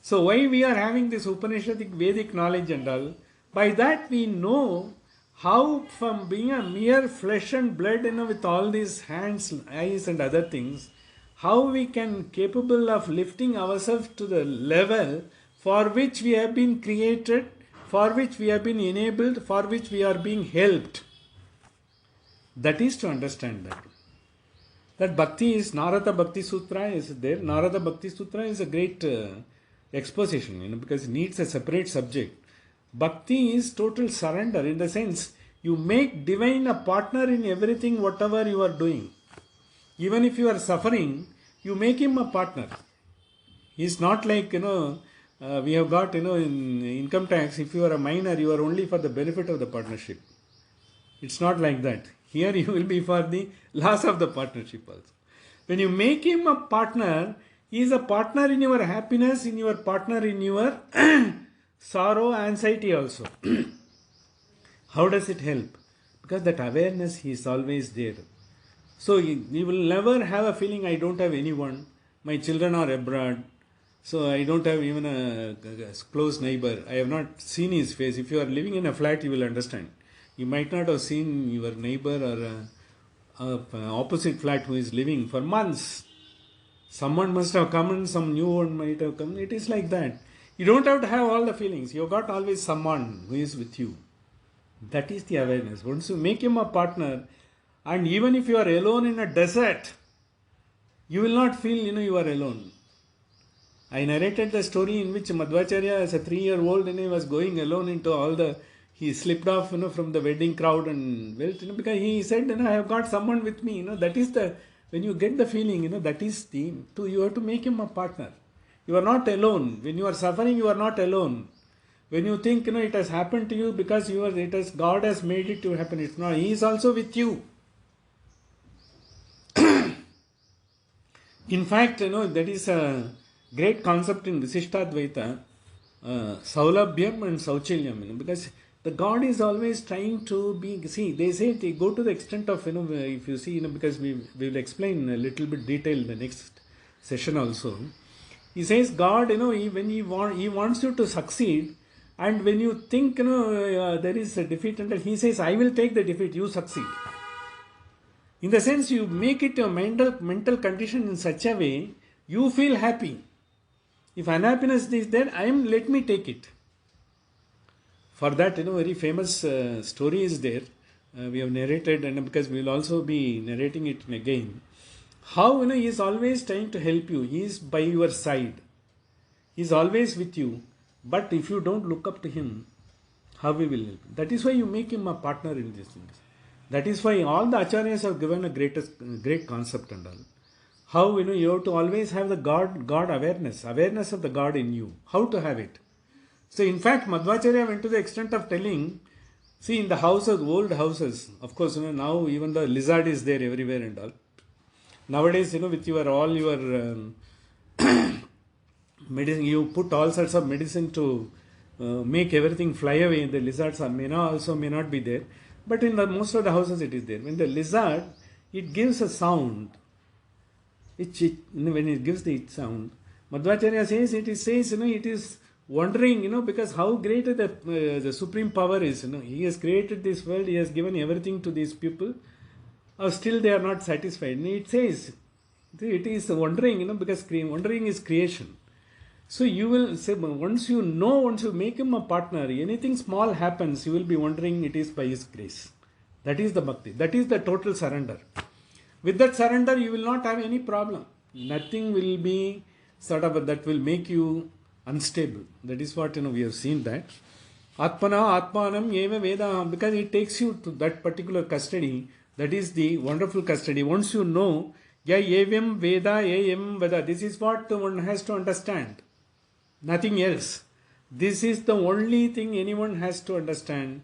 So why we are having this Upanishadic Vedic knowledge and all, by that we know how from being a mere flesh and blood, with all these hands, eyes and other things, how we can capable of lifting ourselves to the level for which we have been created, for which we have been enabled, for which we are being helped. That is to understand that. That Bhakti is, Narada Bhakti Sutra is there. Narada Bhakti Sutra is a great exposition, because it needs a separate subject. Bhakti is total surrender, in the sense you make divine a partner in everything whatever you are doing. Even if you are suffering, you make him a partner. He is not like, we have got, in income tax, if you are a minor, you are only for the benefit of the partnership. It's not like that. Here you will be for the loss of the partnership also. When you make him a partner, he is a partner in your happiness, in your partner in your sorrow, anxiety also. How does it help? Because that awareness, he is always there. So you will never have a feeling, I don't have anyone, my children are abroad, so I don't have even a close neighbor, I have not seen his face. If you are living in a flat, you will understand. You might not have seen your neighbor or opposite flat who is living for months. Someone must have come and some new one might have come. It is like that. You don't have to have all the feelings. You got always someone who is with you. That is the awareness. Once you make him a partner, and even if you are alone in a desert, you will not feel, you are alone. I narrated the story in which Madhvacharya, as a 3-year-old, he was going alone into all the, he slipped off, from the wedding crowd and went, because he said, I have got someone with me, that is the, when you get the feeling, that is the, you have to make him a partner. You are not alone. When you are suffering, you are not alone. When you think, it has happened to you because God has made it to happen. It's not, he is also with you. In fact, that is a great concept in Visishtadvaita, Saulabhyam and Sauchilyam, because the God is always trying to be, see, they go to the extent of, if you see, because we will explain a little bit detail in the next session also. He says God, he wants you to succeed, and when you think, there is a defeat, and he says, I will take the defeat, you succeed. In the sense, you make it a mental condition in such a way, you feel happy. If unhappiness is there, let me take it. For that, very famous story is there. We have narrated, and because we will also be narrating it again. How, he is always trying to help you. He is by your side. He is always with you. But if you don't look up to him, how he will help you? That is why you make him a partner in these things. That is why all the acharyas have given a great concept and all. How, you have to always have the God awareness of the God in you. How to have it? So, in fact, Madhvacharya went to the extent of telling, see, in the houses, old houses, of course, now even the lizard is there everywhere and all. Nowadays, with all your medicine, you put all sorts of medicine to make everything fly away. The lizards may not be there. But in most of the houses it is there. When the lizard, it gives a sound. When it gives the sound, Madhvacharya says, it is wondering, because how great the supreme power is. He has created this world, he has given everything to these people. Still they are not satisfied. And it says, it is wondering, because wondering is creation. So you will say, once you make him a partner, anything small happens, you will be wondering it is by his grace. That is the bhakti. That is the total surrender. With that surrender, you will not have any problem. Nothing will be that will make you unstable. That is what, we have seen that. Atmana Atmanam Eva Veda, because it takes you to that particular custody. That is the wonderful custody. Once you know, Ya Evam Veda, Yam Veda, this is what one has to understand. Nothing else. This is the only thing anyone has to understand.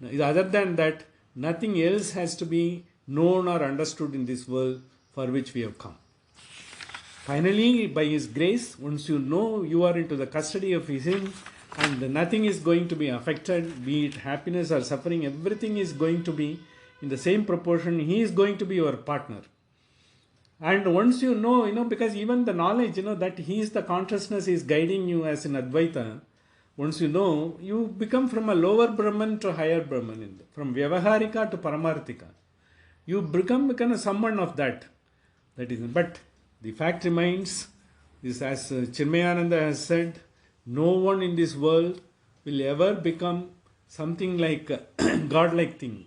Other than that, nothing else has to be known or understood in this world for which we have come. Finally, by his grace, once you know you are into the custody of him and nothing is going to be affected, be it happiness or suffering, everything is going to be in the same proportion. He is going to be your partner. And once you know, because even the knowledge, that he is the consciousness is guiding you as in Advaita, once you know, you become from a lower Brahman to higher Brahman, from Vyavaharika to Paramarthika. You become someone of that. That is, but the fact remains, this as Chinmayananda has said, no one in this world will ever become something like a God-like thing.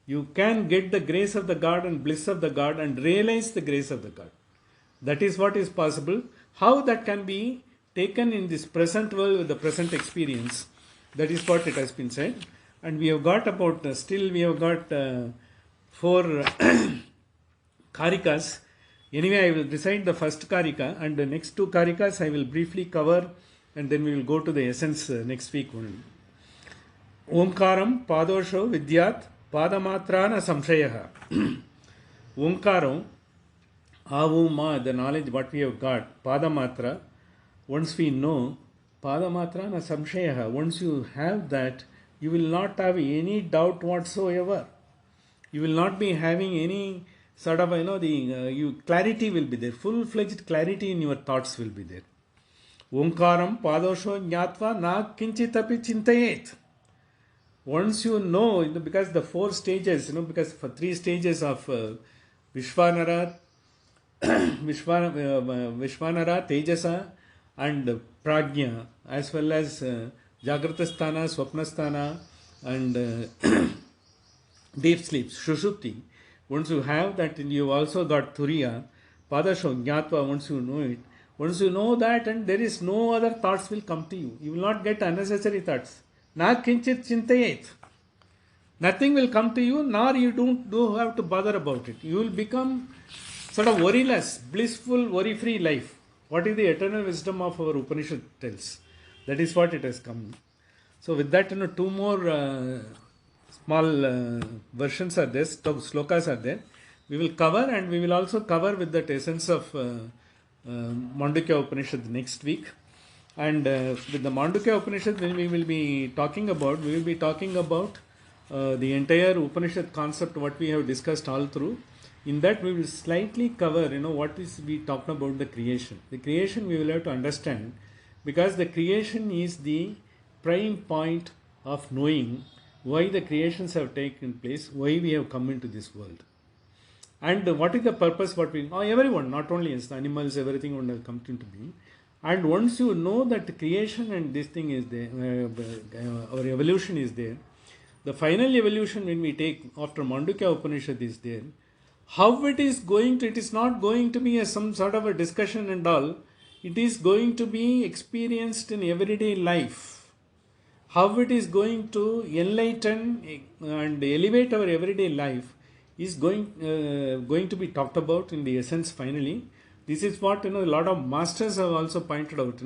You can get the grace of the God and bliss of the God and realize the grace of the God. That is what is possible. How that can be taken in this present world with the present experience, that is what it has been said. And we have got we have got 4 karikas. Anyway, I will recite the first karika and the next 2 karikas I will briefly cover, and then we will go to the essence next week only. Omkaram padosho vidyat padamatrana samshayaha. Omkaram, avuma, the knowledge what we have got, padamatra, once we know, padamatrana samshayaha, once you have that, you will not have any doubt whatsoever. You will not be having any sort of, clarity will be there. Full-fledged clarity in your thoughts will be there. Omkaram padosho jnatva na kinchitapi chintayet. Once you know, because the 4 stages, because for 3 stages of Vishwanara, Tejasa and Prajna, as well as Jagratastana, Swapnasthana and deep sleep, Shushupti. Once you have that, you also got Turiya, Padasho, Jnatva, once you know it. Once you know that, and there is no other thoughts will come to you. You will not get unnecessary thoughts. Na kinchit chintayet. Nothing will come to you, nor you don't have to bother about it. You will become sort of worryless, blissful, worry-free life. What is the eternal wisdom of our Upanishad tells? That is what it has come. So with that, 2 more small versions are there, slokas are there. We will cover, and we will also cover with that essence of Mandukya Upanishad next week. And with the Mandukya Upanishad, when we will be talking about the entire Upanishad concept, what we have discussed all through. In that, we will slightly cover, what is we talked about the creation. The creation we will have to understand, because the creation is the prime point of knowing why the creations have taken place, why we have come into this world. And what is the purpose, everyone, not only us, the animals, everything would have come into being. And once you know that creation and this thing is there, our evolution is there, the final evolution when we take after Mandukya Upanishad is there, how it is not going to be some sort of a discussion and all, it is going to be experienced in everyday life. How it is going to enlighten and elevate our everyday life is going to be talked about in the essence finally. This is what a lot of masters have also pointed out.